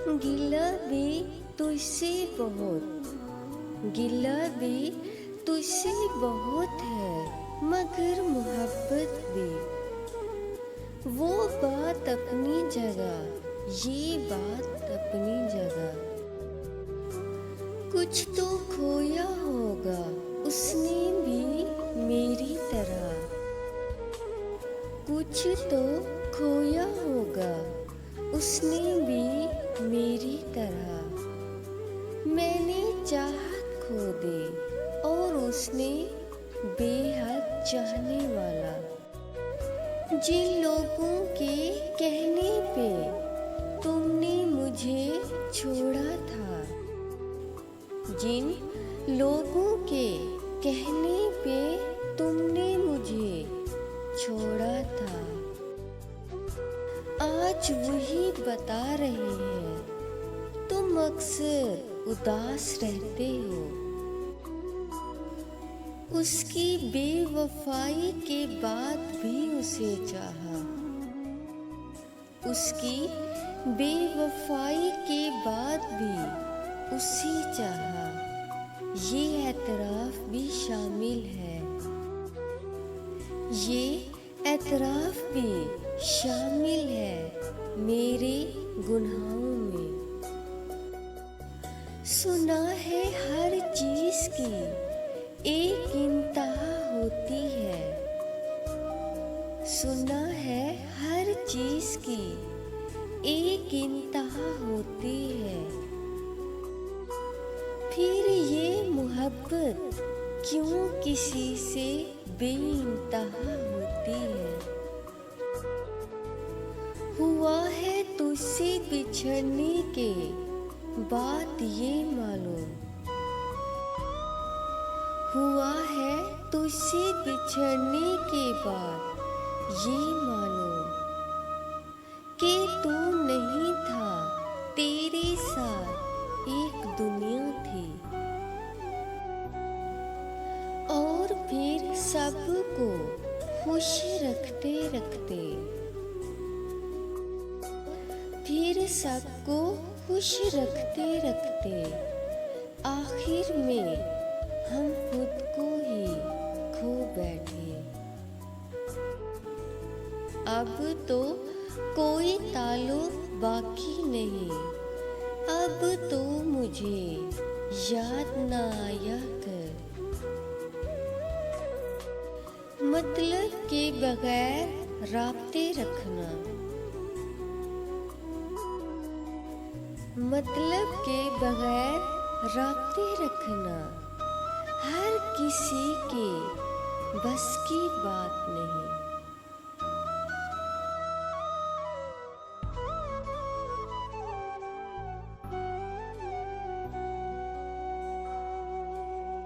गिला भी तुझसे बहुत, गिला भी तुझसे बहुत है, मगर मोहब्बत भी। वो बात अपनी जगह, ये बात अपनी जगह। कुछ तो खोया होगा उसने भी मेरी तरह, कुछ तो खोया होगा उसने भी मेरी तरह। मैंने चाहत खो दी और उसने बेहद चाहने वाला। जिन लोगों के कहने पे तुमने मुझे छोड़ा था, जिन लोगों के कहने पे तुमने मुझे छोड़ा था, आज वही बता रहे हैं तुम अक्सर उदास रहते हो। उसकी बेवफाई के बाद भी उसे चाहा, उसकी बेवफाई के बाद भी उसे चाहा, ये एतराफ़ भी शामिल है, ये एतराफ़ भी शामिल है मेरे गुनाहों में। सुना है हर चीज़ की एक इंतहा होती है, सुना है हर चीज़ की एक इंतहा होती है। फिर ये मोहब्बत क्यों किसी से बेइंतहा होती है। हुआ है तुझसे बिछड़ने के बाद ये मालूम, हुआ है तुझसे बिछड़ने के बाद ये मालूम कि तू नहीं था, तेरे साथ एक दुनिया थी। और फिर सबको खुश रखते रखते, फिर सबको खुश रखते रखते आखिर में हम खुद को ही खो बैठे। अब तो कोई ताल्लुक बाकी नहीं, अब तो मुझे याद ना आया कर। मतलब के बगैर राब्ते रखना, मतलब के बगैर राब्ते रखना हर किसी के बस की बात नहीं।